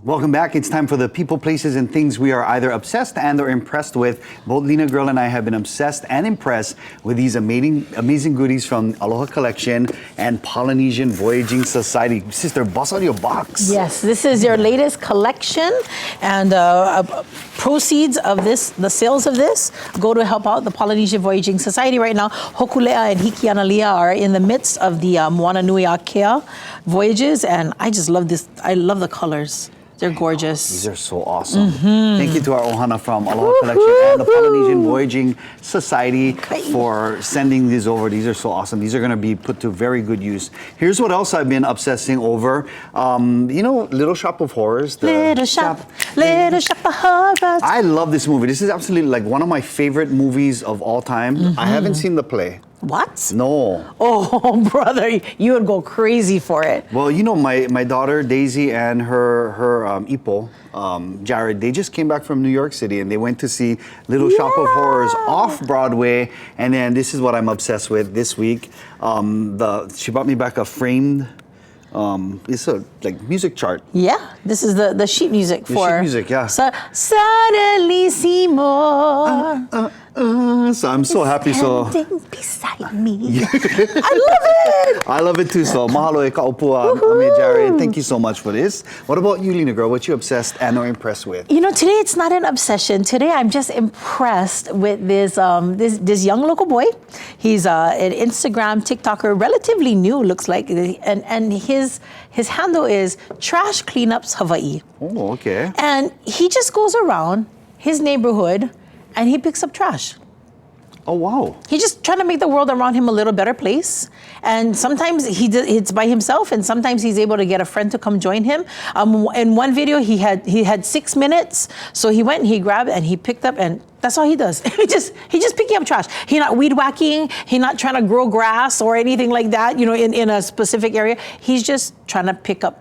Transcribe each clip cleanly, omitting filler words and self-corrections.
Welcome back. It's time for the people, places, and things we are either obsessed and or impressed with. Both Lina Girl and I have been obsessed and impressed with these amazing goodies from Aloha Collection and Polynesian Voyaging Society. Sister, bust out your box. Yes, this is your latest collection, and proceeds of this, the sales of this, go to help out the Polynesian Voyaging Society. Right now, Hokulea and Hikianalia are in the midst of the Moana Nui Akea voyages, and I just love this. I love the colors. They're gorgeous. These are so awesome. Thank you to our ohana from Aloha Collection and the Polynesian Voyaging Society for sending these over. These are so awesome. These are going to be put to very good use. Here's what else I've been obsessing over. You know, Little Shop of Horrors. Little Shop of Horrors. I love this movie. This is absolutely like one of my favorite movies of all time. I haven't seen the play. What? No. Oh, brother, you would go crazy for it. Well, you know, my daughter Daisy and her Ipo, Jared, they just came back from New York City and they went to see Little Shop of Horrors off Broadway. And then this is what I'm obsessed with this week. She brought me back a framed. It's a like music chart. Yeah, this is the sheet music for. Sheet music, yeah. Suddenly see more. So I'm so happy. So beside me. I love it. I love it too. So mahalo e ka opua, Ame Jared. Thank you so much for this. What about you, Lina Girl? What you obsessed and or impressed with? You know, today it's not an obsession. Today I'm just impressed with this this young local boy. He's an Instagram TikToker, relatively new, looks like, and his handle is Trash Cleanups Hawaii. Oh, okay. And he just goes around his neighborhood and he picks up trash. Oh, wow. He's just trying to make the world around him a little better place. And sometimes it's by himself, and sometimes he's able to get a friend to come join him. In one video, he had 6 minutes, so he went and he grabbed and he picked up, and that's all he does. He's just picking up trash. He's not weed whacking. He's not trying to grow grass or anything like that, you know, in a specific area. He's just trying to pick up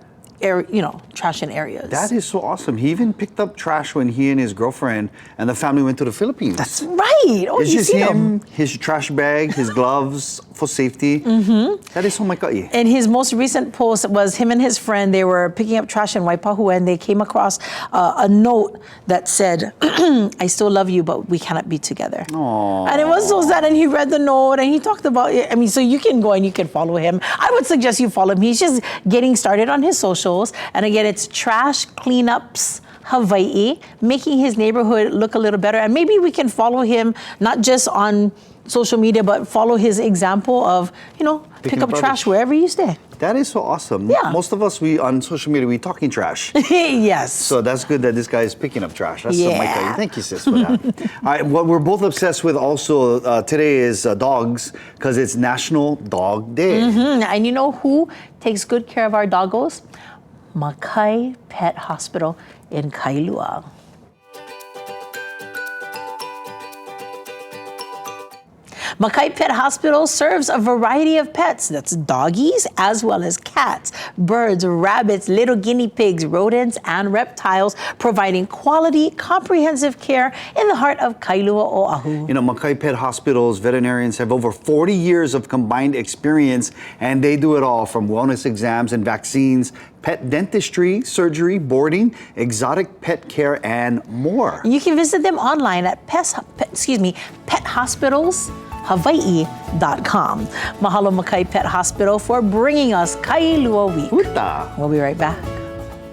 trash in areas. That is so awesome. He even picked up trash when he and his girlfriend and the family went to the Philippines. That's right. Oh, it's you just see him, his trash bag, his gloves for safety. That is so maikai. And his most recent post was him and his friend. They were picking up trash in Waipahu, and they came across a note that said, "I still love you, but we cannot be together." Aww. And it was so sad. And he read the note and he talked about it. I mean, so you can go and you can follow him. I would suggest you follow him. He's just getting started on his socials. And again, it's Trash Cleanups Hawaii, making his neighborhood look a little better. And maybe we can follow him, not just on social media, but follow his example of, pick up trash wherever you stay. That is so awesome. Yeah. Most of us, on social media, we talking trash. Yes. So that's good that this guy is picking up trash. That's so Micah. Thank you, sis, for that. All right, what we're both obsessed with also today is dogs, because it's National Dog Day. And you know who takes good care of our doggos? Makai Pet Hospital in Kailua. Makai Pet Hospital serves a variety of pets. That's doggies as well as cats, birds, rabbits, little guinea pigs, rodents, and reptiles, providing quality, comprehensive care in the heart of Kailua, Oahu. You know, Makai Pet Hospital's veterinarians have over 40 years of combined experience, and they do it all from wellness exams and vaccines, pet dentistry, surgery, boarding, exotic pet care, and more. You can visit them online at pethospitalshawaii.com. Mahalo Makai Pet Hospital for bringing us Kailua Week. Huta. We'll be right back.